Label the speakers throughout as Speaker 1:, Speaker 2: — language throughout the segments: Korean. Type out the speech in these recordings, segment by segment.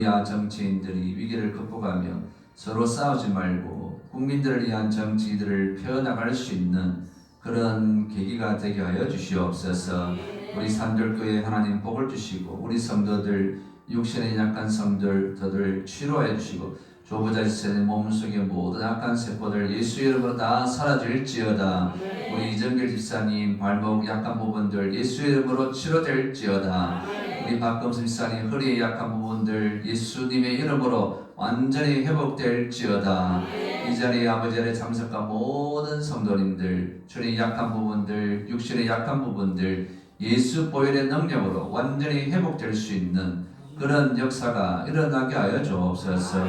Speaker 1: 정치인들이 위기를 극복하며 서로 싸우지 말고 국민들을 위한 정치들을 펴나갈 수 있는 그런 계기가 되게 하여 주시옵소서. 우리 산들교회 하나님 복을 주시고 우리 성도들 육신에 약한 성도들을 치료해 주시고 조부자지체의 몸속의 모든 악한 세포들 예수 이름으로 다 사라질지어다. 우리 이정길 집사님 발목 약한 부분들 예수 이름으로 치료될지어다. 우리 박금수 집사님 허리에 약한 부분들 예수님의 이름으로 완전히 회복될지어다. 이 자리에 아버지 자리에 참석한 모든 성도님들 주님 약한 부분들 육신의 약한 부분들 예수 보혈의 능력으로 완전히 회복될 수 있는 그런 역사가 일어나게 하여 주옵소서.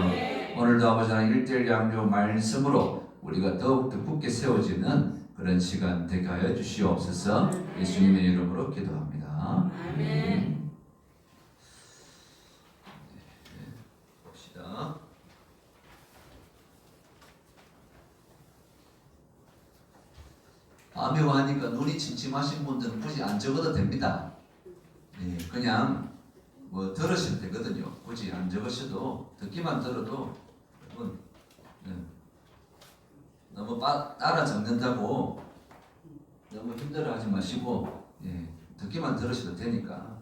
Speaker 1: 오늘도 아버지 하나님 1:1 양육 말씀으로 우리가 더욱더 굳게 세워지는 그런 시간 되게 하여 주시옵소서. 예수님의 이름으로 기도합니다. 아멘. 봅시다. 밤에 와니까 눈이 침침하신 분들은 굳이 안 적어도 됩니다. 네, 그냥 뭐 들으셔도 되거든요. 굳이 안 적으셔도 듣기만 들어도 여러분 너무 따라 적는다고 너무 힘들어하지 마시고 듣기만 들으셔도 되니까.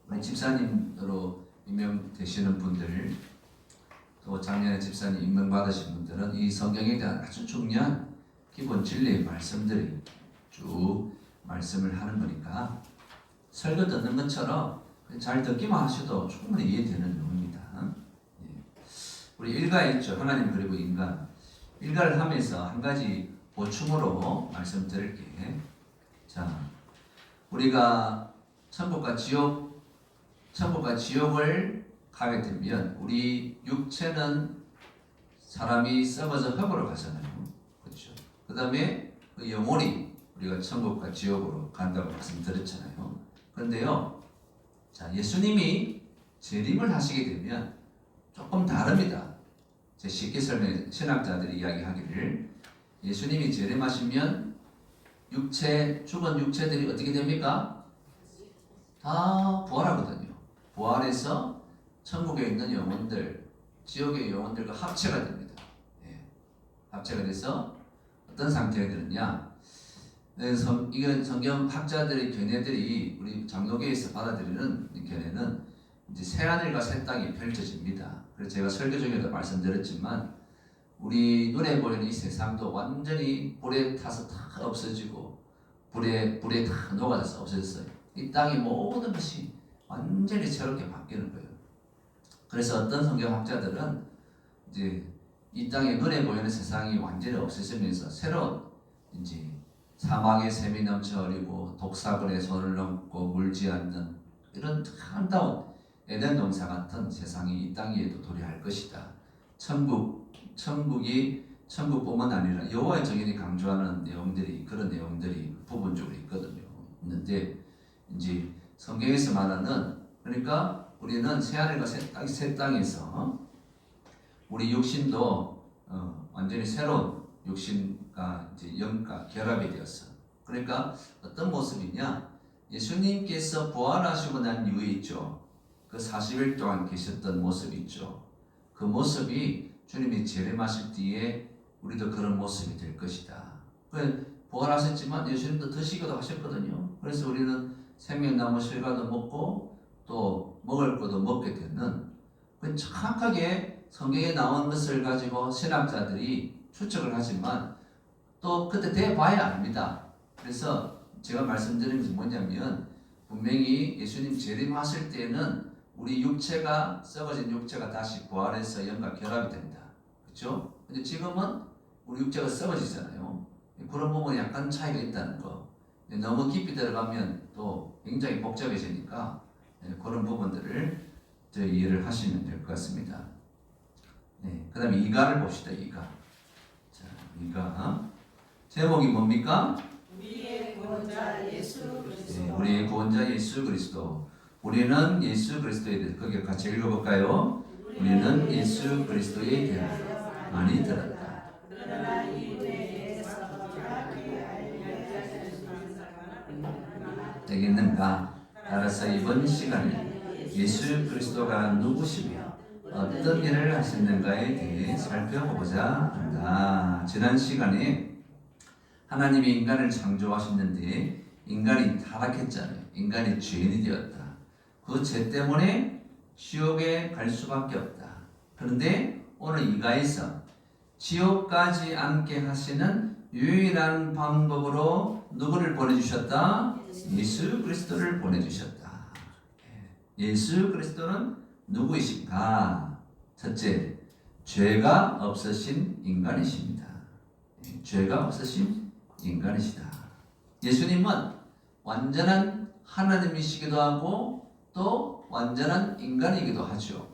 Speaker 1: 우리 집사님으로 임명되시는 분들 또 작년에 집사님 임명받으신 분들은 이 성경에 대한 아주 중요한 기본 진리의 말씀들이 쭉 말씀을 하는 거니까 설교 듣는 것처럼 잘 듣기만 하셔도 충분히 이해되는 내용입니다. 우리 일가에 있죠. 하나님 그리고 인간. 일가를 하면서 한 가지 보충으로 말씀드릴게. 자, 우리가 천국과 지옥을 가게 되면 우리 육체는 사람이 썩어서 흙으로 가잖아요. 그렇죠. 그 다음에 그 영혼이 우리가 천국과 지옥으로 간다고 말씀드렸잖아요. 그런데요, 자, 예수님이 재림을 하시게 되면 조금 다릅니다. 제 쉽게 설명해 신학자들이 이야기하기를 예수님이 재림하시면 죽은 육체들이 어떻게 됩니까? 다 부활하거든요. 부활해서 천국에 있는 영혼들, 지옥의 영혼들과 합체가 됩니다. 합체가 돼서 어떤 상태가 되느냐? 이건 성경 학자들의 견해들이 우리 장로교에서 받아들이는 견해는 이제 새 하늘과 새 땅이 펼쳐집니다. 그래서 제가 설교 중에도 말씀드렸지만 우리 눈에 보이는 이 세상도 완전히 불에 타서 다 없어지고 불에 다 녹아져서 없어졌어요. 이 땅이 모든 것이 완전히 새롭게 바뀌는 거예요. 그래서 어떤 성경학자들은 이제 이 땅에 눈에 보이는 세상이 완전히 없어지면서 새로운 이제 사막에 샘이 넘쳐 흐르고 독사근에 손을 넘고 물지 않는 이런 아름다운 에덴 동산 같은 세상이 이 땅 위에도 도래할 것이다. 천국뿐만 아니라 여호와의 정인이 강조하는 내용들이 그런 내용들이 부분적으로 있는데 이제 성경에서 말하는 그러니까 우리는 새 하늘과 새 땅에서 우리 육신도 완전히 새로운 육신과 이제 영과 결합이 되었어. 그러니까 어떤 모습이냐? 예수님께서 부활하시고 난 이후에 있죠. 그 40일 동안 계셨던 모습이 있죠. 그 모습이 주님이 재림하실 때에 우리도 그런 모습이 될 것이다. 부활하셨지만 예수님도 드시기도 하셨거든요. 그래서 우리는 생명나무 실과도 먹고 또 먹을 것도 먹게 되는 정확하게 성경에 나온 것을 가지고 신학자들이 추측을 하지만 또 그때 돼봐야 압니다. 그래서 제가 말씀드린 것이 뭐냐면 분명히 예수님 재림하실 때는 우리 육체가 썩어진 육체가 다시 부활해서 영과 결합이 됩니다. 그렇죠? 근데 지금은 우리 육체가 썩어지잖아요. 그런 부분에 약간 차이가 있다는 거. 너무 깊이 들어가면 또 굉장히 복잡해지니까 그런 부분들을 이해를 하시면 될 것 같습니다. 그 다음에 이가를 봅시다. 이가. 자, 이가. 제목이 뭡니까?
Speaker 2: 우리의 구원자 예수 그리스도.
Speaker 1: 우리의 구원자 예수 그리스도. 우리는 예수 그리스도에 대해서 거기 같이 읽어볼까요? 우리는 예수 그리스도에 대하여 많이 들었다.
Speaker 2: 그러나 이에 대해서
Speaker 1: 되겠는가? 따라서 이번 시간에 예수 그리스도가 누구시며 어떤 일을 하셨는가에 대해 살펴보고자 한다. 지난 시간에 하나님이 인간을 창조하셨는데 인간이 타락했잖아요. 인간이 죄인이 되었다. 그 죄 때문에 지옥에 갈 수밖에 없다. 그런데 오늘 이가에서 지옥 가지 않게 하시는 유일한 방법으로 누구를 보내주셨다? 예수 그리스도를 보내주셨다. 예수 그리스도는 누구이신가? 첫째, 죄가 없으신 인간이십니다. 죄가 없으신 인간이시다. 예수님은 완전한 하나님이시기도 하고 또 완전한 인간이기도 하죠.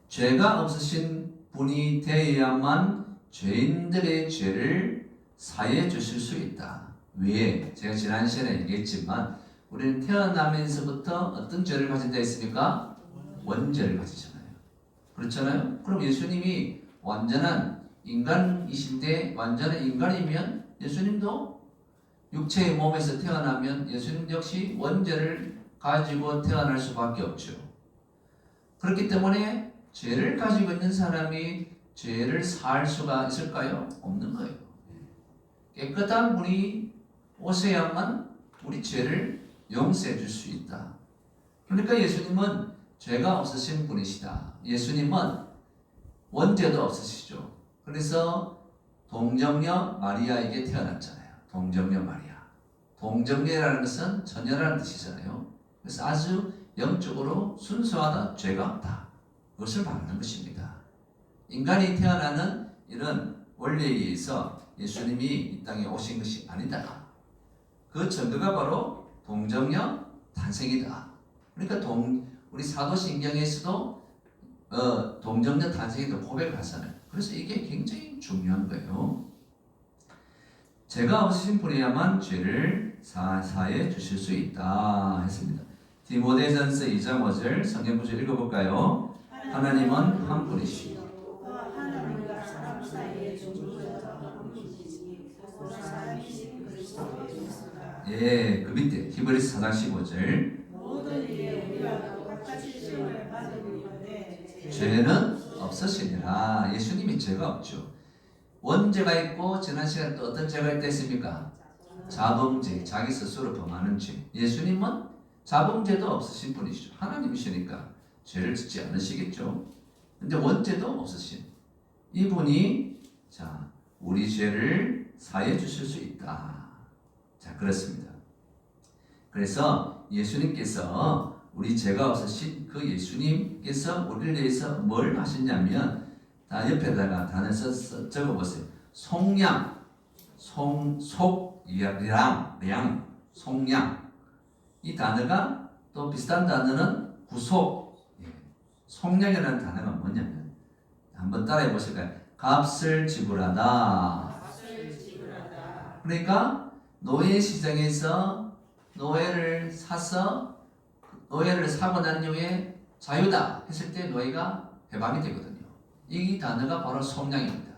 Speaker 1: 죄가 없으신 분이 되어야만 죄인들의 죄를 사해 주실 수 있다. 왜? 제가 지난 시간에 얘기했지만 우리는 태어나면서부터 어떤 죄를 가진다 했습니까? 원죄를 가지잖아요. 그렇잖아요? 그럼 예수님이 완전한 인간이신데 완전한 인간이면 예수님도 육체의 몸에서 태어나면 예수님 역시 원죄를 가지고 태어날 수밖에 없죠. 그렇기 때문에 죄를 가지고 있는 사람이 죄를 사할 수가 있을까요? 없는 거예요. 깨끗한 분이 오셔야만 우리 죄를 용서해 줄 수 있다. 그러니까 예수님은 죄가 없으신 분이시다. 예수님은 원죄도 없으시죠. 그래서 동정녀 마리아에게 태어났잖아요. 동정녀 마리아. 동정녀라는 것은 처녀라는 뜻이잖아요. 그래서 아주 영적으로 순수하다, 죄가 없다. 그것을 말하는 것입니다. 인간이 태어나는 이런 원리에 의해서 예수님이 이 땅에 오신 것이 아니다. 그 증거가 바로 동정녀 탄생이다. 그러니까 우리 사도신경에서도 동정녀 탄생에 대해 고백을 하잖아요. 그래서 이게 굉장히 중요한 거예요. 죄가 없으신 분이야만 죄를 사해 주실 수 있다 했습니다. 디모데전서 2장 5절 성경 구절 읽어볼까요? 하나님은 한 분이시고
Speaker 2: 하나님과 사람 사이에 중보자가 한 분이시니 곧 사람이신 그리스도 예수가
Speaker 1: 그 밑에 히브리서 4장 15절
Speaker 2: 모든 일에 우리와 똑같이 시험을 받으리는데
Speaker 1: 죄는 없으시니라. 예수님이 죄가 없죠. 원죄가 있고 지난 시간에 또 어떤 죄가 있다 했습니까? 자범죄, 자기 스스로 범하는 죄. 예수님은 자범죄도 없으신 분이시죠. 하나님이시니까 죄를 짓지 않으시겠죠. 근데 원죄도 없으신 이분이 자 우리 죄를 사해 주실 수 있다. 자 그렇습니다. 그래서 예수님께서 우리 죄가 없으신 그 예수님께서 우리를 위해서 뭘 하셨냐면 다 옆에다가 단어 써서 적어보세요. 속량, 속량, 속량. 이 단어가 또 비슷한 단어는 구속. 속량이라는 단어가 뭐냐면 한번 따라해 보실까요? 값을 지불하다. 그러니까 노예 시장에서 노예를 사고 난 이후에 자유다 했을 때 노예가 해방이 되거든요. 이 단어가 바로 속량입니다.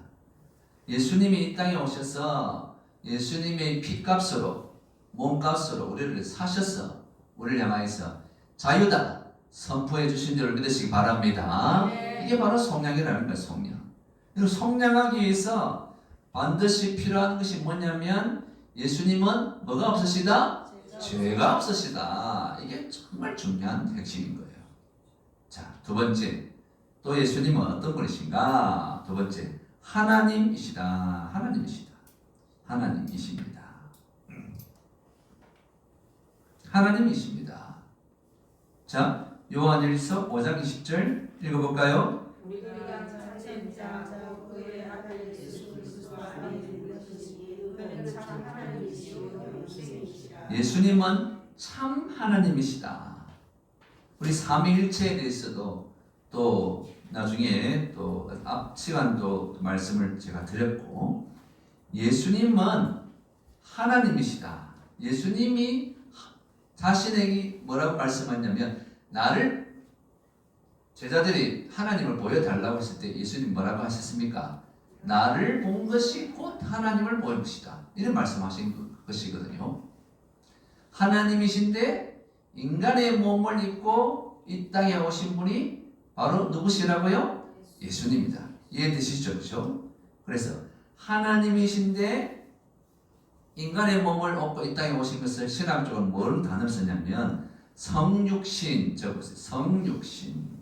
Speaker 1: 예수님이 이 땅에 오셔서 예수님의 피값으로 몸값으로 우리를 사셔서 우리를 향하여서 자유다 선포해 주신 줄 믿으시기 바랍니다. 이게 바로 속량이라는 거예요. 속량. 그리고 속량하기 위해서 반드시 필요한 것이 뭐냐면 예수님은 뭐가 없으시다? 죄가 없으시다. 이게 정말 중요한 핵심인 거예요. 자, 두 번째. 또 예수님은 어떤 분이신가? 두 번째. 하나님이시다. 하나님이시다. 하나님이십니다. 하나님이십니다. 자, 요한일서 5장 20절 읽어볼까요?
Speaker 2: 우리가 찾은 자고 그의 아들 예수 그리스도와 믿는 것이니 그는 참 하나님이시오 영생이시라.
Speaker 1: 예수님은 참 하나님이시다. 우리 삼위일체에 대해서도 또 나중에 또 앞 시간도 말씀을 제가 드렸고 예수님은 하나님이시다. 예수님이 자신에게 뭐라고 말씀하냐면 나를 제자들이 하나님을 보여달라고 했을 때 예수님 뭐라고 하셨습니까? 나를 본 것이 곧 하나님을 본 것이다. 이런 말씀하신 것이거든요. 하나님이신데 인간의 몸을 입고 이 땅에 오신 분이 바로 누구시라고요? 예수님이다. 이해되시죠? 그렇죠? 그래서 하나님이신데 인간의 몸을 얻고 이 땅에 오신 것을 신학적으로 뭘 단어를 쓰냐면 성육신, 적으세요. 성육신.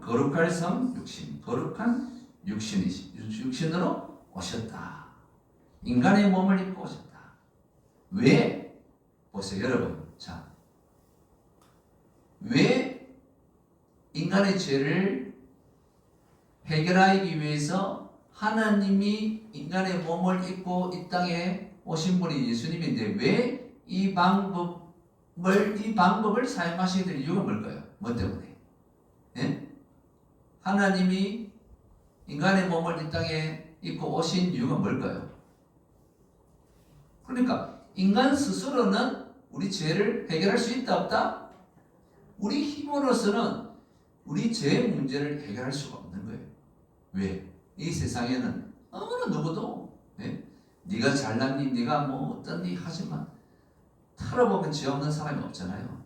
Speaker 1: 거룩할 성, 육신. 거룩한 육신으로 오셨다. 인간의 몸을 입고 오셨다. 왜? 보세요, 여러분. 자, 왜 인간의 죄를 해결하기 위해서 하나님이 인간의 몸을 입고 이 땅에 오신 분이 예수님인데 왜 이 방법을 사용하시게 될 이유가 뭘까요? 뭐 때문에? 예? 하나님이 인간의 몸을 이 땅에 입고 오신 이유가 뭘까요? 그러니까 인간 스스로는 우리 죄를 해결할 수 있다 없다? 우리 힘으로서는 우리 죄의 문제를 해결할 수가 없는 거예요. 왜? 이 세상에는 어느 누구도 네가 잘났니, 네가 뭐 어떤니 하지만 털어보면 죄 없는 사람이 없잖아요.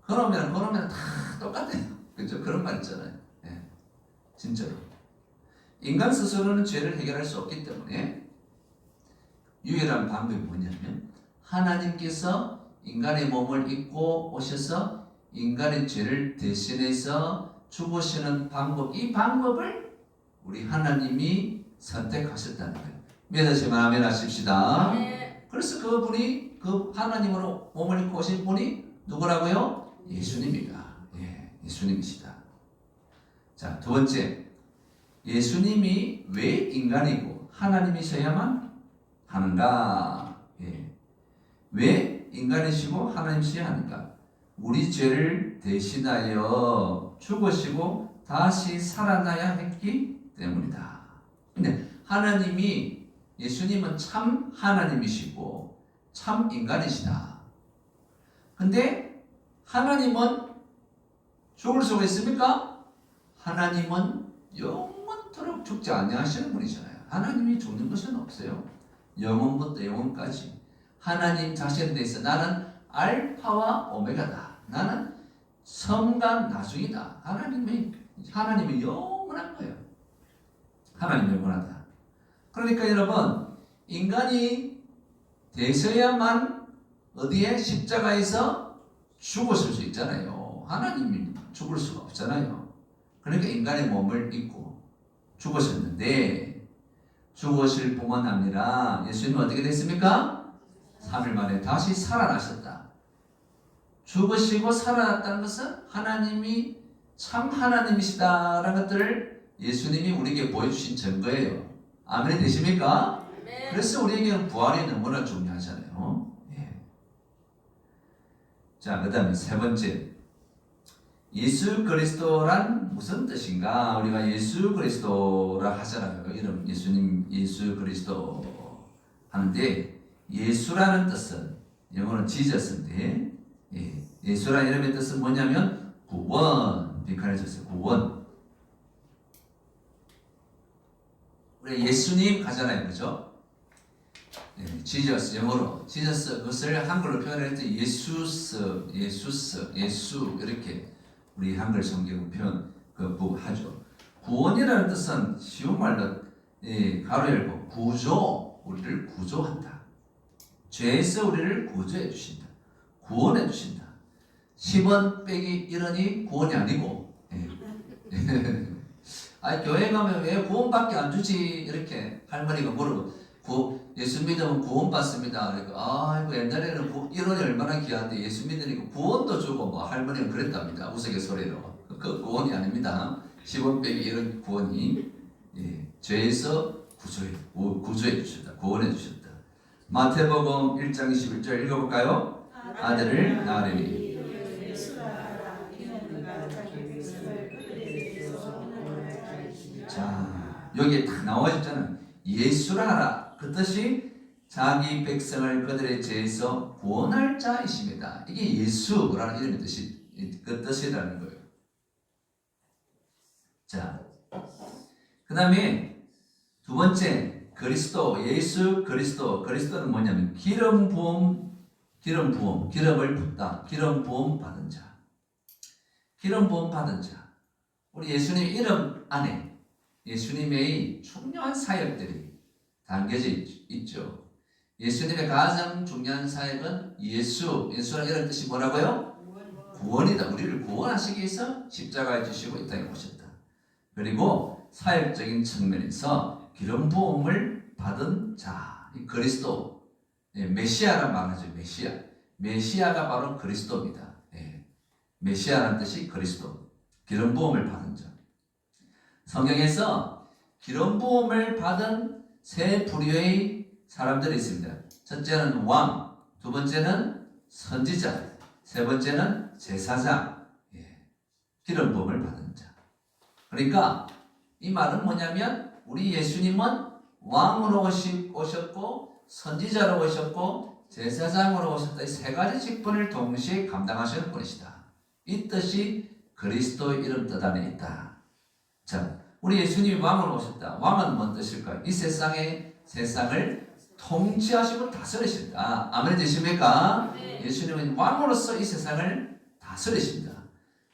Speaker 1: 그러면 다 똑같아요. 그죠? 그런 말 있잖아요. 진짜로. 인간 스스로는 죄를 해결할 수 없기 때문에 유일한 방법이 뭐냐면 하나님께서 인간의 몸을 입고 오셔서 인간의 죄를 대신해서 죽으시는 방법, 이 방법을 우리 하나님이 선택하셨다는 거예요. 믿으시면 아멘 하십시다. 그래서 그분이 그 하나님으로 몸을 입고 오신 분이 누구라고요? 예수님이다. 예수님이시다. 자, 두 번째, 예수님이 왜 인간이고 하나님이셔야만 하는가? 왜 인간이시고 하나님이셔야 하는가? 우리 죄를 대신하여 죽으시고 다시 살아나야 했기 때문이다. 근데 하나님이, 예수님은 참 하나님이시고 참 인간이시다. 근데 하나님은 죽을 수가 있습니까? 하나님은 영원토록 죽지 아니하시는 분이잖아요. 하나님이 죽는 것은 없어요. 영원부터 영원까지 하나님 자신에 대해서 나는 알파와 오메가다. 나는 처음과 나중이다. 하나님은 영원한 거예요. 하나님 영원하다. 그러니까 여러분, 인간이 되셔야만 어디에 십자가에서 죽었을 수 있잖아요. 하나님이 죽을 수가 없잖아요. 그러니까 인간의 몸을 입고 죽으셨는데 죽으실 뿐만 아니라 예수님은 어떻게 됐습니까? 3일 만에 다시 살아나셨다. 죽으시고 살아났다는 것은 하나님이 참 하나님이시다라는 것들을 예수님이 우리에게 보여주신 증거예요. 아멘 되십니까? 네. 그래서 우리에게는 부활이 너무나 중요하잖아요. 자, 그 다음에 세 번째, 예수 그리스도란 무슨 뜻인가? 우리가 예수 그리스도라 하잖아요. 이름 예수님, 예수 그리스도 하는데 예수라는 뜻은 영어는 지저스인데 예수라는 이름의 뜻은 뭐냐면 구원, 빈칸해졌어요. 구원. 우리 예수님 가잖아요, 그죠? 지저스, 영어로 지저스, 그것을 한글로 표현할 때 예수 이렇게 우리 한글 성경 표현 하죠. 구원이라는 뜻은 쉬운 말로 가로 열고 구조, 우리를 구조한다. 죄에서 우리를 구조해 주신다. 구원해 주신다. 10원 빼기 1원이 구원이 아니고 교회 가면 왜 구원밖에 안 주지? 이렇게 할머니가 물어보. 예수 믿으면 구원 받습니다. 그러니까 아이고 옛날에는 1원이 얼마나 귀한데 예수 믿으니까 구원도 주고 뭐 할머니는 그랬답니다. 우스갯소리로. 그 구원이 아닙니다. 10원 빼기 1원 구원이 죄에서 구조해 주셨다. 구원해 주셨다. 마태복음 1장 21절 읽어볼까요? 아들을 낳으리니. 자, 여기에 다 나와 있잖아요. 예수라 하라. 그 뜻이 자기 백성을 그들의 죄에서 구원할 자이십니다. 이게 예수라는 이름의 뜻이, 그 뜻이라는 거예요. 자, 그 다음에 두 번째, 그리스도, 예수 그리스도. 그리스도는 뭐냐면 기름 부음, 기름을 붓다. 기름 부음 받은 자. 기름 부음 받은 자. 우리 예수님 이름 안에 예수님의 중요한 사역들이 담겨져 있죠. 예수님의 가장 중요한 사역은 예수라는 이런 뜻이 뭐라고요? 구원이다. 우리를 구원하시기 위해서 십자가에 지시고 이 땅에 오셨다. 그리고 사역적인 측면에서 기름 부음을 받은 자, 이 그리스도, 메시아란 말하죠. 메시아가 바로 그리스도입니다. 메시아라는 뜻이 그리스도, 기름 부음을 받은 자. 성경에서 기름 부음을 받은 세 부류의 사람들이 있습니다. 첫째는 왕, 두 번째는 선지자, 세 번째는 제사장. 기름 부음을 받은 자. 그러니까 이 말은 뭐냐면 우리 예수님은 왕으로 오셨고 선지자로 오셨고 제사장으로 오셨다. 이 세 가지 직분을 동시에 감당하시는 분이시다. 이 뜻이 그리스도의 이름 뜻 안에 있다. 자, 우리 예수님이 왕으로 오셨다. 왕은 뭔 뜻일까요? 이 세상을 통치하시고 다스리신다. 아멘 되십니까?
Speaker 2: 네.
Speaker 1: 예수님은 왕으로서 이 세상을 다스리십니다.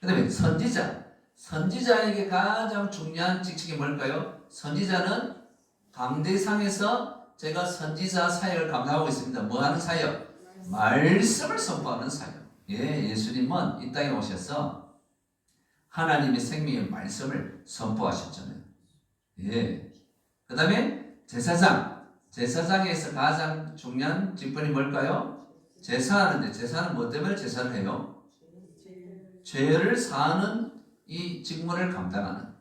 Speaker 1: 그 다음에 선지자에게 가장 중요한 직책이 뭘까요? 선지자는 강대상에서 제가 선지자 사역을 감당하고 있습니다. 뭐 하는 사역? 말씀을 선포하는 사역. 예수님은 이 땅에 오셔서 하나님의 생명의 말씀을 선포하셨잖아요. 그 다음에 제사장에서 가장 중요한 직분이 뭘까요? 제사하는데, 제사는 뭐 때문에 제사를 해요? 죄를 사하는 이 직무를 감당하는.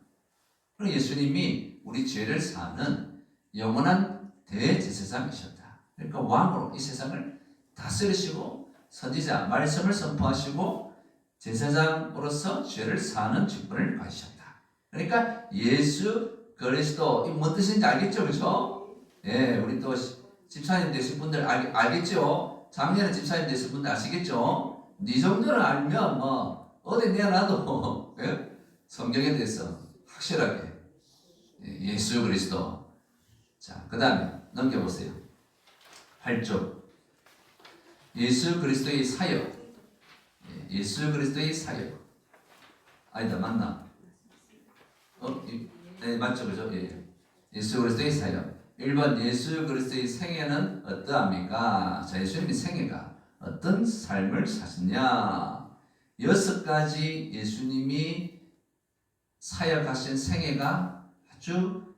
Speaker 1: 그리고 예수님이 우리 죄를 사하는 영원한 대제사장이셨다. 그러니까 왕으로 이 세상을 다스리시고 선지자, 말씀을 선포하시고 제사장으로서 죄를 사하는 직분을 가지셨다. 그러니까 예수 그리스도, 이 뭔 뜻인지 알겠죠? 그죠? 우리 또 집사님 되신 분들 알겠죠? 작년에 집사님 되신 분들 아시겠죠? 이 정도는 알면 뭐 어디 내놔도 성경에 대해서 확실하게 예수 그리스도. 자, 그 다음에 넘겨보세요. 8조 예수 그리스도의 사역. 예수 그리스도의 사역. 아니다, 맞나? 네, 맞죠, 그죠? 예수 그리스도의 사역. 1번 예수 그리스도의 생애는 어떠합니까? 자, 예수님의 생애가 어떤 삶을 사셨냐? 6가지 예수님이 사역하신 생애가 아주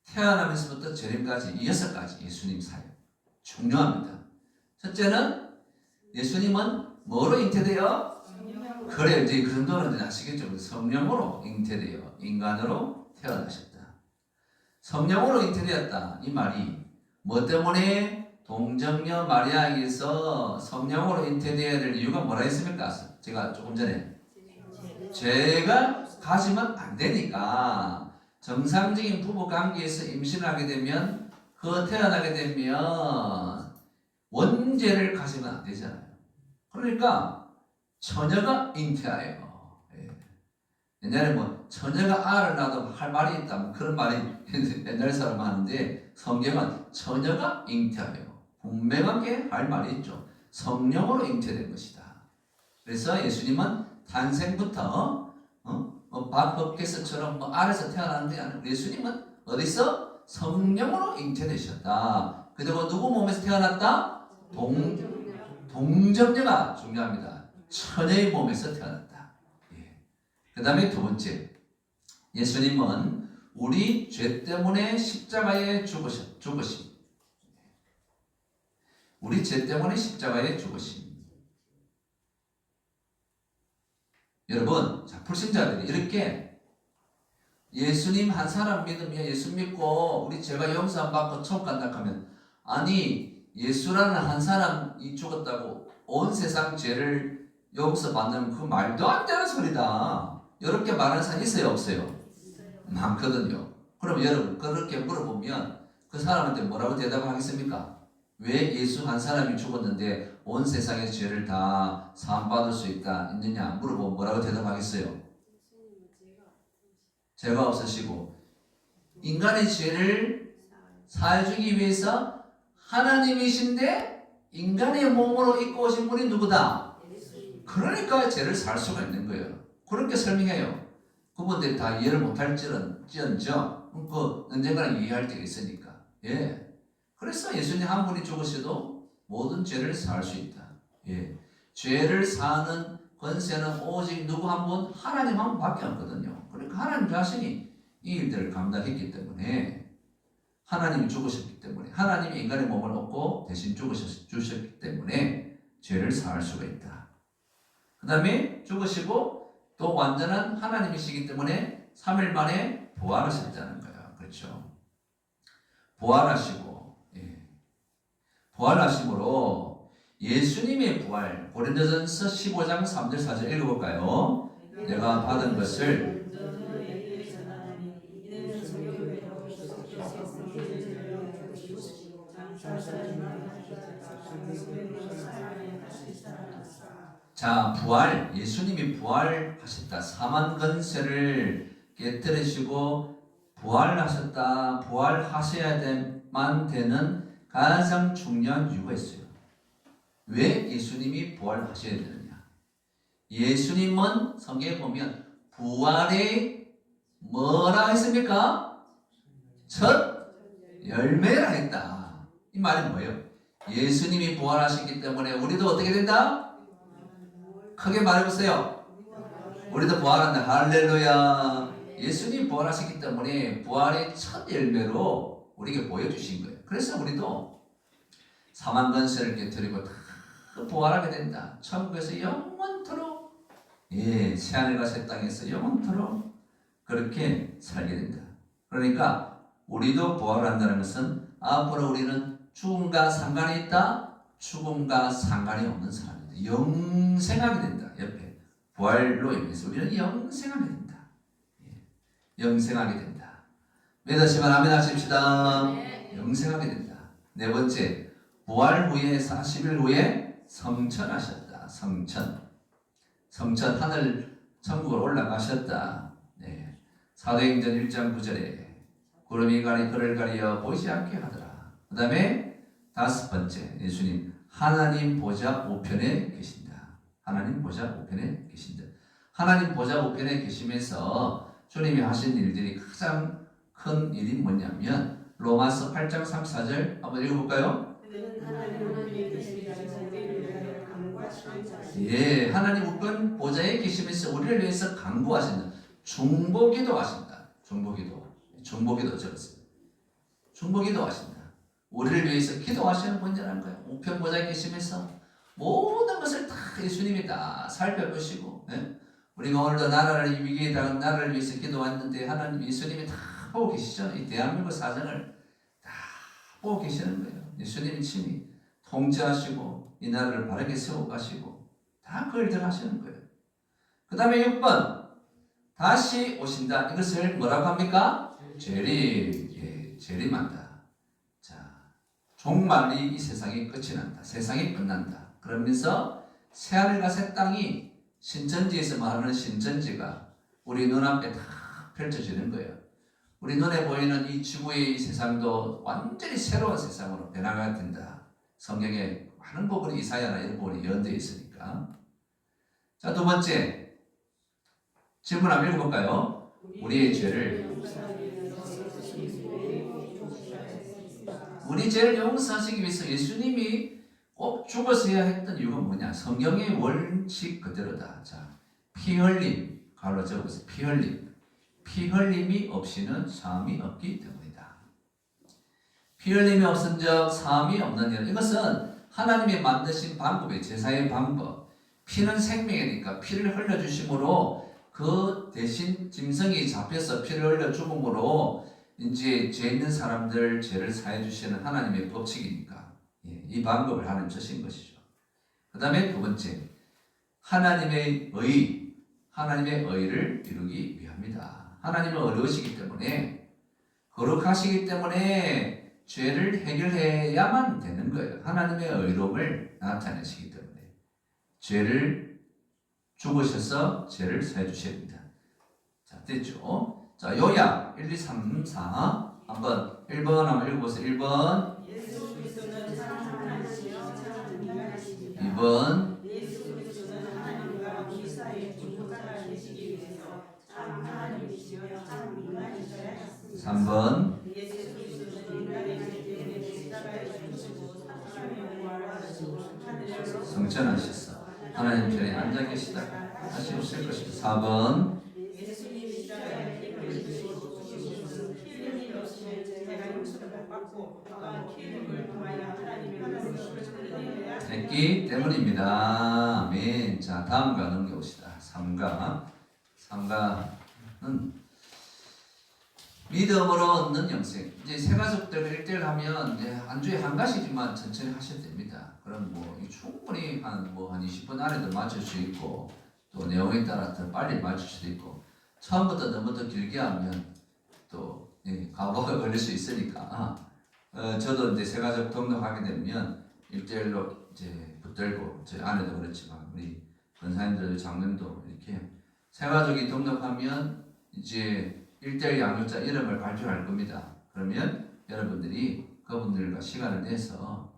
Speaker 1: 태어나면서부터 재림까지 6가지 예수님 사역 중요합니다. 첫째는 예수님은 뭐로 잉태되어? 그래, 이제 그 정도는 아시겠죠? 성령으로 잉태되어 인간으로 태어나셨다. 성령으로 잉태되었다. 이 말이 뭐 때문에 동정녀 마리아에게서 성령으로 잉태되어야 될 이유가 뭐라 했습니까? 제가 조금 전에 죄가 가지면 안 되니까. 정상적인 부부 관계에서 임신을 하게 되면 태어나게 되면 원죄를 가지면 안 되잖아요. 그러니까 처녀가 잉태하여. 옛날에 뭐 처녀가 알을 낳아도 할 말이 있다, 뭐 그런 말이 옛날 사람 하는데, 성경은 처녀가 잉태하여 분명하게 할 말이 있죠. 성령으로 잉태된 것이다. 그래서 예수님은 탄생부터 밥법께서처럼 알에서 태어났는데 아니고 예수님은 어디서? 성령으로 잉태되셨다. 그리고 누구 몸에서 태어났다? 동정녀가 중요합니다. 처녀의 몸에서 태어났다. 그 다음에 두 번째, 예수님은 우리 죄 때문에 십자가에 죽으심. 우리 죄 때문에 십자가에 죽으심. 여러분, 자, 불신자들이 이렇게 예수님 한 사람 믿으면, 예수 믿고 우리 죄가 용서 안 받고 천국 간다 하면, 아니 예수라는 한 사람이 죽었다고 온 세상 죄를 용서받는 그 말도 안 되는 소리다. 이렇게 말하는 사람 있어요, 없어요? 많거든요. 그럼 여러분, 그렇게 물어보면 그 사람한테 뭐라고 대답하겠습니까? 왜 예수 한 사람이 죽었는데 온 세상의 죄를 다 사함받을 수 있느냐 물어보면 뭐라고 대답하겠어요? 죄가 없으시고 인간의 죄를 사해주기 위해서 하나님이신데 인간의 몸으로 입고 오신 분이 누구다? 그러니까 죄를 살 수가 있는 거예요. 그렇게 설명해요. 그분들이 다 이해를 못할지언정 그 언젠가는 이해할 때가 있으니까. 예. 그래서 예수님 한 분이 죽으셔도 모든 죄를 사할 수 있다. 예. 죄를 사하는 권세는 오직 누구 한 분? 하나님 한 분밖에 없거든요. 그러니까 하나님 자신이 이 일들을 감당했기 때문에, 하나님이 죽으셨기 때문에, 하나님이 인간의 몸을 얻고 대신 주셨기 때문에 죄를 사할 수가 있다. 그 다음에 죽으시고 또 완전한 하나님이시기 때문에 3일 만에 부활하셨다는 거예요. 그렇죠? 부활하시고, 예. 부활하심으로 예수님의 부활, 고린도전서 15장 3절 4절 읽어볼까요? 내가 받은 것을 자, 부활, 예수님이 부활하셨다. 사망 권세를 깨뜨리시고 부활하셨다. 부활하셔야만 되는 가장 중요한 이유가 있어요. 왜 예수님이 부활하셔야 되느냐? 예수님은 성경에 보면 부활의 뭐라 했습니까? 첫 열매라 했다. 이 말이 뭐예요? 예수님이 부활하셨기 때문에 우리도 어떻게 된다? 크게 말해보세요. 우리도 부활한다. 할렐루야. 예수님이 부활하셨기 때문에 부활의 첫 열매로 우리에게 보여주신 거예요. 그래서 우리도 사망 권세를 깨뜨리고 다 부활하게 된다. 천국에서 영원토록, 예, 새하늘과 새 땅에서 영원토록 그렇게 살게 된다. 그러니까 우리도 부활한다는 것은 앞으로 우리는 죽음과 상관이 있다? 죽음과 상관이 없는 사람이다. 영생하게 된다. 옆에 부활로 인해서 우리는 영생하게 된다. 예, 영생하게 된다. 믿으시면 아멘 하십시다. 영생하게 된다. 네 번째, 부활 후에 40일 후에 성천하셨다. 성천 하늘 천국으로 올라가셨다. 네. 사도행전 1장 9절에 구름이 가리 그를 가리어 보이지 않게 하더라. 그 다음에 다섯 번째, 예수님 하나님 보좌 우편에 계신다. 하나님 보좌 우편에 계신다. 하나님 보좌 우편에 계시면서 주님이 하신 일들이 가장 큰 일이 뭐냐면 로마서 8장 34절 한번 읽어볼까요? 예, 하나님 우편 보좌에 계시면서 우리를 위해서 간구하신다. 중보기도 하신다. 중보기도 적었습니다. 중보기도 하신다. 우리를 위해서 기도하시는 분이라는 거예요. 우편 보좌에 계시면서 모든 것을 다 예수님이 다 살펴보시고, 예? 우리가 오늘도 나라를 위기에 당한 나라를 위해서 기도했는데 하나님 예수님이 다 보고 계시죠. 이 대한민국 사정을 다 보고 계시는 거예요. 예수님이 친히 통치하시고 이 나라를 바르게 세워가시고 다 그 일들 하시는 거예요. 그 다음에 6번 다시 오신다. 이것을 뭐라고 합니까? 재림. 예, 재림한다. 자, 종말이 이 세상이 끝이 난다. 세상이 끝난다. 그러면서 새하늘과 새 땅이 신천지에서 말하는 신천지가 우리 눈앞에 다 펼쳐지는 거예요. 우리 눈에 보이는 이 지구의 이 세상도 완전히 새로운 세상으로 변화가 된다. 성경에 많은 부분이 이사야나 이런 부분이 예언되어 있으니까. 자, 두 번째 질문 한번 읽어볼까요? 우리의 죄를 용서하시기 위해서 예수님이 꼭 죽었어야 했던 이유가 뭐냐? 성경의 원칙 그대로다. 자, 피 흘림, 가로 적어서 피 흘림. 피 흘림이 없이는 사함이 없기 때문이다. 피 흘림이 없은 적 사함이 없는 일. 이것은 하나님이 만드신 방법이에요. 제사의 방법. 피는 생명이니까 피를 흘려주심으로 그 대신 짐승이 잡혀서 피를 흘려 죽음으로 이제 죄 있는 사람들 죄를 사해 주시는 하나님의 법칙이니까, 예, 이 방법을 하나님 주신 것이죠. 그 다음에 두 번째, 하나님의 의를 이루기 위함이다. 하나님은 어려우시기 때문에, 거룩하시기 때문에 죄를 해결해야만 되는 거예요. 하나님의 의로움을 나타내시기 때문에 죄를 죽으셔서 죄를 사해 주셔야 됩니다. 자, 됐죠? 자, 요약 1, 2, 3, 4 한번 1번 한번 읽어보세요. 1번 2번 3번
Speaker 2: 예수 그리스도는 인간의 죄 때문에 십자가에 죽으시고 사흘 만에 부활하시고 하늘로
Speaker 1: 성천하셨어. 하나님 편에 앉아 계시다 다시 오실 것이다. 4번
Speaker 2: 예수님이 십자가에 피 흘리시고 죽으시고 피 흘림이 없이는 제가 용서를 못 받고 또한 피 흘림을 통하여 하나님의 말씀을 드러내야
Speaker 1: 했기 때문입니다. 아멘. 자, 다음과 넘겨봅시다. 3가는 믿음으로 얻는 영생. 이제 세 가족들 1대1 하면 이제 한 주에 한 가지만 천천히 하셔도 됩니다. 그럼 뭐 충분히 한 20분 안에도 맞출 수 있고 또 내용에 따라 더 빨리 맞출 수도 있고 처음부터 너무 더 길게 하면 또 과거가 걸릴 수 있으니까 저도 이제 세 가족 등록하게 되면 1대1로 이제 붙들고 저희 아내도 그렇지만 우리 권사님들 장면도 이렇게 세 가족이 등록하면 이제 1대1 양육자 이름을 발표할 겁니다. 그러면 여러분들이 그분들과 시간을 내서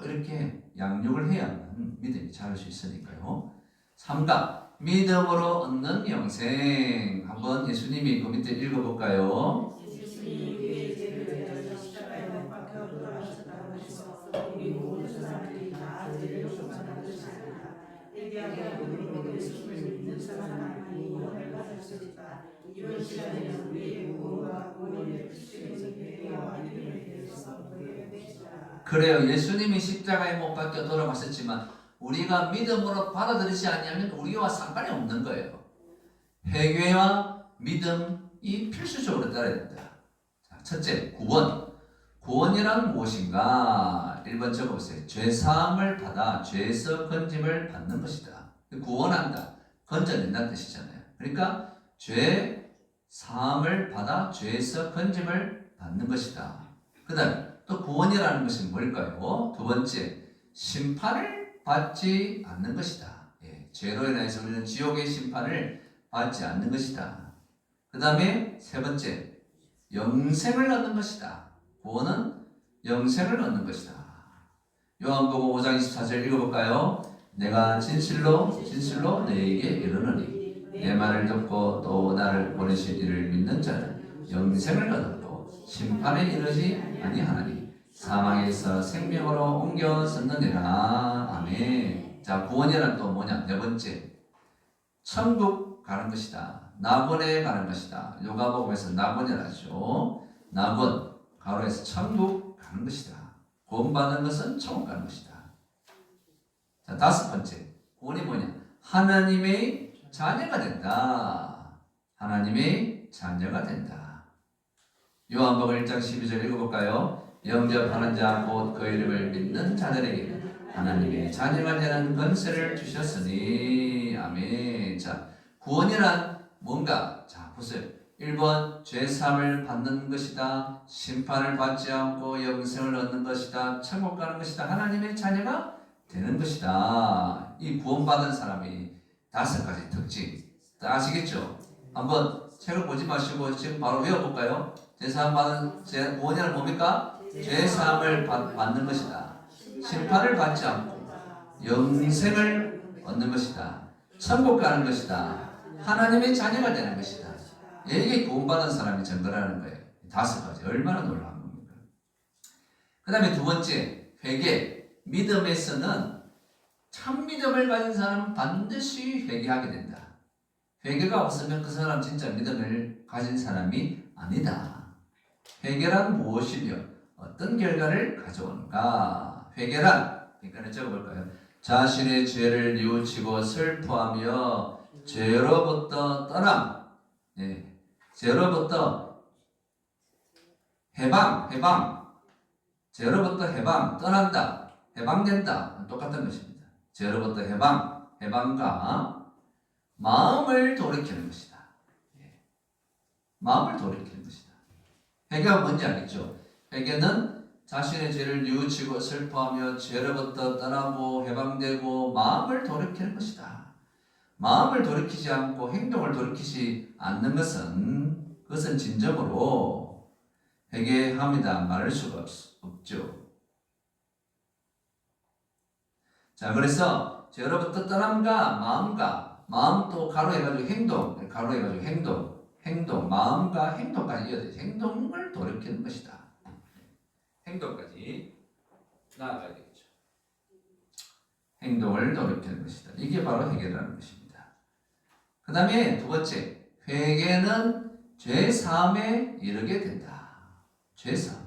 Speaker 1: 이렇게 양육을 해야만 믿음이 자랄 수 있으니까요. 3가 믿음으로 얻는 영생. 한번 예수님이 그 밑에 읽어볼까요?
Speaker 2: 예수님이 우리의 죄를 대하여 십자가에 못 박혀 돌아가셨다고 하셔서 우리 모든 사람들이 다 죄를 용서받는 것이니라. 회개하고 믿음으로 예수님을 믿는 사람만이 구원을 받을 수 있다. 이번 시간에는 우리의 구원과 구원을 필수적인 회개와 믿음에 대해서 보여줍시다.
Speaker 1: 그래요. 예수님이 십자가에 못 박혀 돌아가셨지만 우리가 믿음으로 받아들이지 않으면 우리와 상관이 없는 거예요. 회개와 믿음이 필수적으로 따라야 된다. 자, 첫째, 구원. 구원이란 무엇인가? 1번 적어보세요. 죄사함을 받아 죄에서 건짐을 받는 것이다. 구원한다. 건져낸다는 뜻이잖아요. 그러니까 죄사함을 받아 죄에서 건짐을 받는 것이다. 그 다음에 또 구원이라는 것은 뭘까요? 두 번째, 심판을 받지 않는 것이다. 죄로 인해서 우리는 지옥의 심판을 받지 않는 것이다. 그 다음에 세 번째, 영생을 얻는 것이다. 구원은 영생을 얻는 것이다. 요한복음 5장 24절 읽어볼까요? 내가 진실로 너에게 이르노니 내 말을 듣고 또 나를 보내신 이를 믿는 자는 영생을 얻었고 심판에 이르지 아니하나니 사망에서 생명으로 옮겨섰느니라. 아멘. 자, 구원이란 또 뭐냐? 네 번째, 천국 가는 것이다. 낙원에 가는 것이다. 요가복음에서 낙원이라죠. 낙원, 가로에서 천국 가는 것이다. 구원받는 것은 천국 가는 것이다. 자, 다섯 번째, 구원이 뭐냐? 하나님의 자녀가 된다. 하나님의 자녀가 된다. 요한복음 1장 12절 읽어볼까요? 영접하는 자 곧 그 이름을 믿는 자들에게는 하나님의 자녀가 되는 권세를 주셨으니. 아멘. 자, 구원이란 뭔가? 자, 보세요. 1번 죄사함을 받는 것이다. 심판을 받지 않고 영생을 얻는 것이다. 천국 가는 것이다. 하나님의 자녀가 되는 것이다. 이 구원받은 사람이 5가지 특징. 다 아시겠죠? 한번 책을 보지 마시고 지금 바로 외워볼까요? 죄사함 받은 구원이란 뭡니까? 죄사함을 받는 것이다. 심판을 받지 않고 영생을 얻는 것이다. 천국 가는 것이다. 하나님의 자녀가 되는 것이다. 이게 구원받은 사람이 증거라는 거예요. 5가지. 얼마나 놀라운 겁니까? 그 다음에 두 번째, 회개. 믿음에서는 참 믿음을 가진 사람은 반드시 회개하게 된다. 회개가 없으면 그 사람 진짜 믿음을 가진 사람이 아니다. 회개란 무엇이며 어떤 결과를 가져오는가? 회개란, 그러니까 적어볼까요? 자신의 죄를 뉘우치고 슬퍼하며 죄로부터 떠남, 죄로부터 해방, 죄로부터 해방, 떠난다, 해방된다, 똑같은 것입니다. 죄로부터 해방과 마음을 돌이키는 것이다. 마음을 돌이키는 것이다. 회개가 뭔지 알겠죠? 회개는 자신의 죄를 뉘우치고 슬퍼하며 죄로부터 떠나고 해방되고 마음을 돌이키는 것이다. 마음을 돌이키지 않고 행동을 돌이키지 않는 그것은 진정으로 회개합니다 말할 수가 없죠. 자, 그래서 죄로부터 떠남과 마음 또 가로해가지고 행동, 행동, 마음과 행동까지 이어져 행동을 돌이키는 것이다. 행동까지 나아가야 되겠죠. 행동을 돌이키는 것이다. 이게 바로 회개라는 것입니다. 그 다음에 두 번째, 회개는 죄 사함에 이르게 된다. 죄 사함.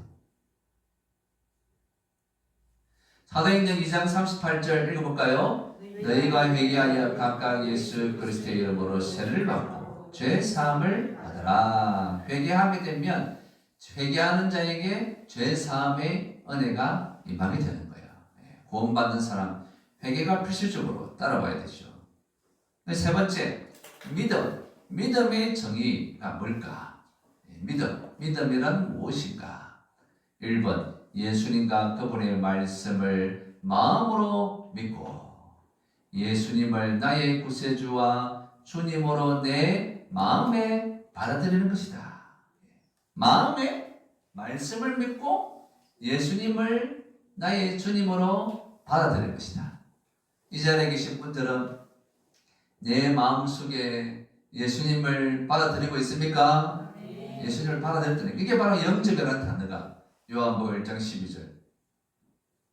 Speaker 1: 사도행전 2장 38절 읽어볼까요? 너희가 회개하여 각각 예수 그리스도의 이름으로 세례를 받고 죄 사함을 받으라. 회개하게 되면 회개하는 자에게 죄 사함의 은혜가 임하게 되는 거예요. 구원받는 사람 회개가 필수적으로 따라와야 되죠. 세 번째, 믿음. 믿음의 정의가 뭘까? 믿음이란 무엇인가? 1번, 예수님과 그분의 말씀을 마음으로 믿고 예수님을 나의 구세주와 주님으로 내 마음에 받아들이는 것이다. 마음에 말씀을 믿고 예수님을 나의 주님으로 받아들이는 것이다. 이 자리에 계신 분들은 내 마음속에 예수님을 받아들이고 있습니까? 네. 예수님을 받아들였더니 이게 바로 영접이라는 단어가 요한복음 1장 12절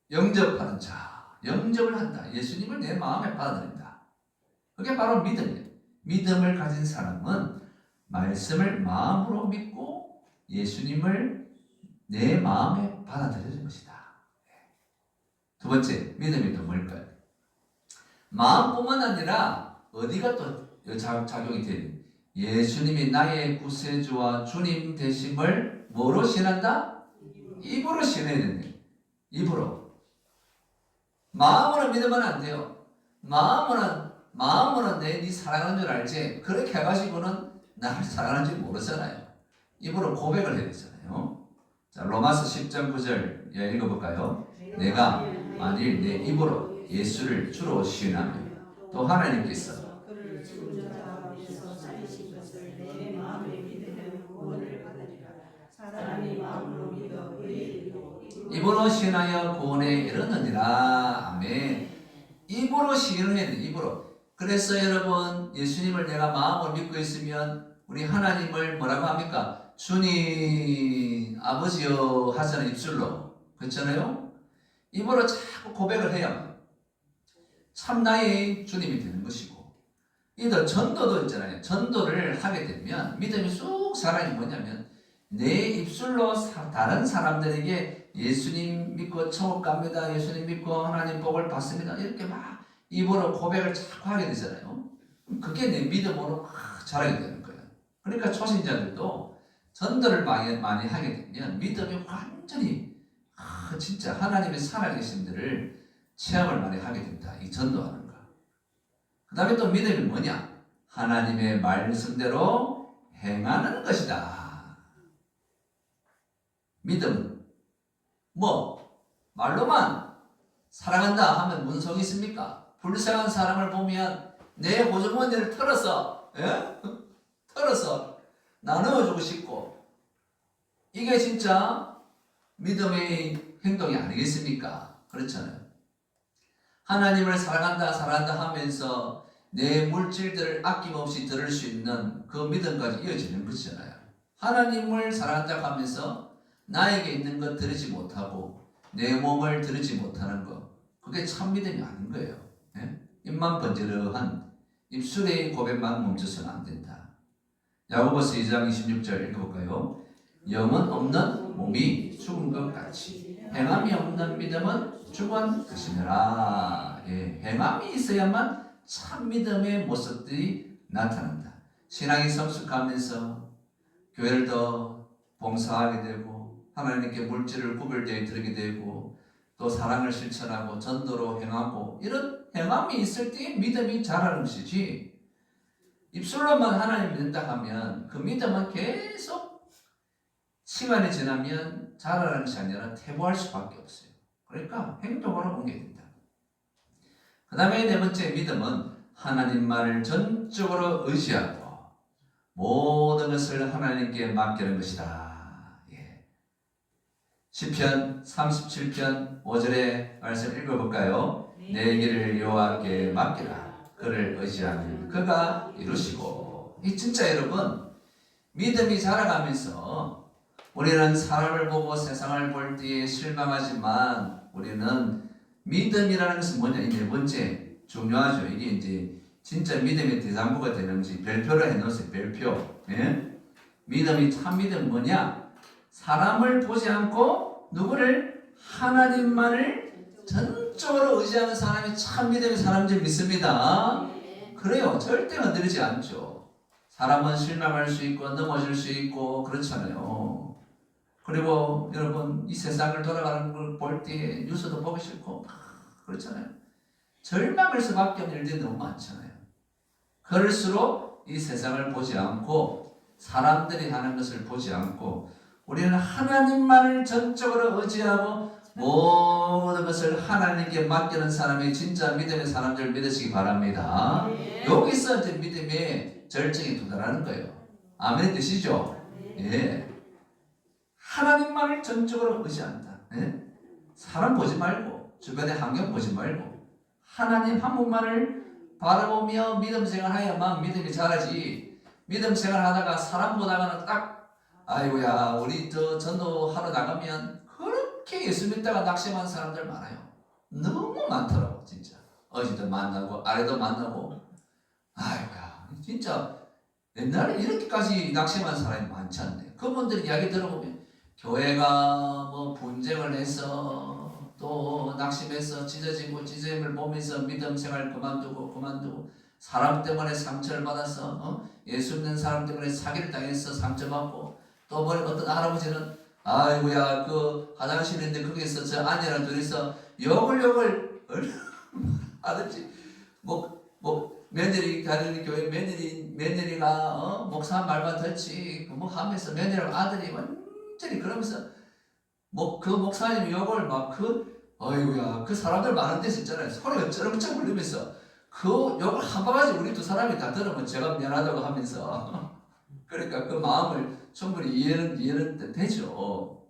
Speaker 1: 영접하는 자, 영접을 한다. 예수님을 내 마음에 받아들인다. 그게 바로 믿음이에요. 믿음을 가진 사람은 말씀을 마음으로 믿고 예수님을 내 마음에 받아들이는 것이다. 두 번째, 믿음이 또 뭘까요? 마음뿐만 아니라 어디가 또 작용이 되는 예수님이 나의 구세주와 주님 되심을 뭐로 신한다? 입으로 신해야 된다. 입으로. 마음으로 믿으면 안 돼요. 마음으로는 네 사랑하는 줄 알지. 그렇게 해가지고는 나를 사랑하는 줄 모르잖아요. 입으로 고백을 해야 되잖아요. 자, 로마서 10장 9절 읽어볼까요? 내가 만일 내 입으로 예수를 주로 시인하며 또 하나님께서 입으로 시인하여 구원에 이르느니라. 아멘. 입으로 시인을 해야 돼. 입으로. 그래서 여러분 예수님을 내가 마음으로 믿고 있으면 우리 하나님을 뭐라고 합니까? 주님 아버지여 하잖아요. 입술로. 그렇잖아요. 입으로 자꾸 고백을 해야만 참 나의 주님이 되는 것이고, 이들 전도도 있잖아요. 전도를 하게 되면 믿음이 쑥 살아있는 뭐냐면 내 입술로 다른 사람들에게 예수님 믿고 천국 갑니다. 예수님 믿고 하나님 복을 받습니다. 이렇게 막 입으로 고백을 자꾸 하게 되잖아요. 그게 내 믿음으로 막 자라게 되는 거예요. 그러니까 초신자들도 전도를 많이 하게 되면 믿음이 완전히 진짜 하나님의 살아계신 들을 체험을 많이 하게 된다. 이 전도하는 거. 그 다음에 또 믿음이 뭐냐? 하나님의 말씀대로 행하는 것이다. 믿음은 말로만 사랑한다 하면 무슨 속이 있습니까? 불쌍한 사람을 보면 내 호주머니를 털어서 나누어주고 싶고, 이게 진짜 믿음의 행동이 아니겠습니까? 그렇잖아요. 하나님을 사랑한다 하면서 내 물질들을 아낌없이 들을 수 있는 그 믿음까지 이어지는 것이잖아요. 하나님을 사랑한다 하면서 나에게 있는 것 들으지 못하고 내 몸을 들으지 못하는 것, 그게 참 믿음이 아닌 거예요. 입만 번지르한 입술의 고백만 멈춰서는 안 된다. 야고보서 2장 26절 읽어볼까요? 영은 없는 몸이 죽은 것 같이 행함이 없는 믿음은 죽은 것이니라. 행함이 있어야만 참 믿음의 모습들이 나타난다. 신앙이 성숙하면서 교회를 더 봉사하게 되고 하나님께 물질을 구별되어 드리게 되고 또 사랑을 실천하고 전도로 행하고, 이런 행함이 있을 때 믿음이 자라는 것이지, 입술로만 하나님 믿는다 하면 그 믿음은 계속 시간이 지나면 자라는 것이 아니라 퇴보할 수밖에 없어요. 그러니까 행동으로 옮겨야 된다. 그 다음에 네 번째, 믿음은 하나님만을 전적으로 의지하고 모든 것을 하나님께 맡기는 것이다. 시편 37편 5절의 말씀 읽어볼까요? 내 길을 여호와께 맡기라. 그를 의지하면 그가 이루시고. 이 진짜 여러분, 믿음이 자라가면서 우리는 사람을 보고 세상을 볼 때에 실망하지만 우리는 믿음이라는 것은 뭐냐? 이 네 번째 중요하죠. 이게 이제 진짜 믿음의 대상부가 되는지 별표를 해놓으세요. 별표. 예? 믿음이 참 믿음 뭐냐? 사람을 보지 않고 누구를? 하나님만을 전적으로 의지하는 사람이 참 믿음의 사람인 줄 믿습니다. 그래요. 절대 흔들리지 않죠. 사람은 실망할 수 있고 넘어질 수 있고 그렇잖아요. 그리고 여러분 이 세상을 돌아가는 걸 볼 때 뉴스도 보기 싫고 그렇잖아요. 절망할 수밖에 없는 일들이 너무 많잖아요. 그럴수록 이 세상을 보지 않고 사람들이 하는 것을 보지 않고 우리는 하나님만을 전적으로 의지하고 모든 것을 하나님께 맡기는 사람이 진짜 믿음의 사람들 믿으시기 바랍니다. 여기서 이제 믿음의 절정에 도달하는 거예요. 아멘 되시죠? 예. 하나님만을 전적으로 의지한다. 예? 사람 보지 말고 주변의 환경 보지 말고 하나님 한 분만을 바라보며 믿음 생활하야만 믿음이 자라지. 믿음 생활하다가 사람 보다가는 딱 아이고야 우리 저 전도하러 나가면 그렇게 예수 믿다가 낙심한 사람들 많아요. 너무 많더라고 진짜. 어제도 만나고 아래도 만나고 아이고야 진짜 옛날에 이렇게까지 낙심한 사람이 많지 않네. 그분들 이야기 들어보면 교회가 뭐 분쟁을 해서 또 낙심해서 찢어짐을 보면서 믿음 생활 그만두고 사람 때문에 상처를 받아서 예수 믿는 사람 때문에 사기를 당해서 상처받고 또 뭐 어떤 할아버지는 아이고야 그 화장실인데 거기서 저 아내랑 둘이서 욕을 하든지 뭐 며느리 가는 교회 며느리가 목사 말만 듣지 뭐 하면서 며느리랑 아들이 완전히 그러면서 뭐 그 목사님 욕을 막 어이구야 그 사람들 많은 데서 있잖아요. 소리가 쩌렁쩌렁 울리면서 그 욕을 한 바가지 우리 두 사람이 다 들으면 제가 미안하다고 하면서 그러니까 그 마음을 충분히 이해는 되죠.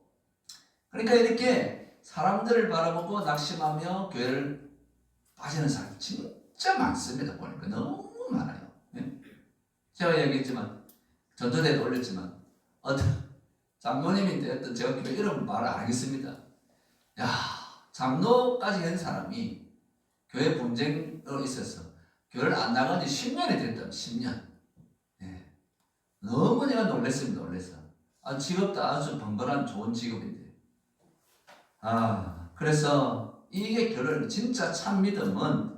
Speaker 1: 그러니까 이렇게 사람들을 바라보고 낙심하며 교회를 빠지는 사람이 진짜 많습니다. 보니까 너무 많아요. 제가 얘기했지만 전도대도 올렸지만 어떤 장로님인데 어떤 제가 교회 이름 말을 안 하겠습니다. 야 장로까지 한 사람이 교회 분쟁으로 있어서 교회를 안 나간 지 10년이 됐다. 10년. 예. 너무 내가 놀랐습니다. 놀랐어. 직업도 아주 번거로운 좋은 직업인데. 그래서 이게 결론 진짜 참 믿음은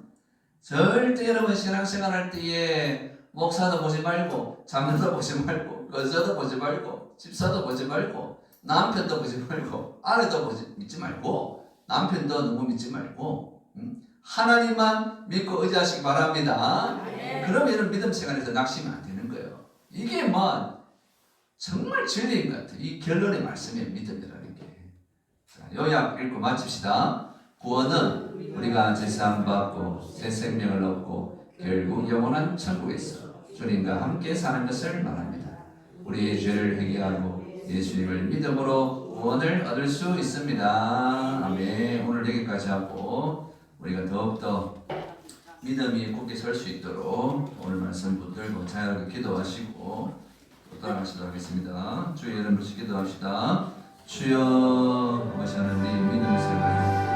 Speaker 1: 절대 여러분 신앙생활 할 때에 목사도 보지 말고 장로도 보지 말고 거저도 보지 말고 집사도 보지 말고 남편도 보지 말고 아내도 믿지 말고 남편도 너무 믿지 말고 하나님만 믿고 의지하시기 바랍니다. 그러면 이런 믿음 생활에서 낙심이 안 되는 거예요. 이게 뭐 정말 진리인 것 같아요. 이 결론의 말씀이에요. 믿음이라는 게. 자, 요약 읽고 마칩시다. 구원은 우리가 제사함받고 새 생명을 얻고 결국 영원한 천국에서 주님과 함께 사는 것을 말합니다. 우리의 죄를 회개하고 예수님을 믿음으로 구원을 얻을 수 있습니다. 아멘. 오늘 여기까지 하고 우리가 더욱더 믿음이 굳게 설 수 있도록 오늘 말씀 붙들고 자유롭게 기도하시고 또 따라가시도록 하겠습니다. 주의 이름으로 기도합시다. 주여, 하나님 믿음 생활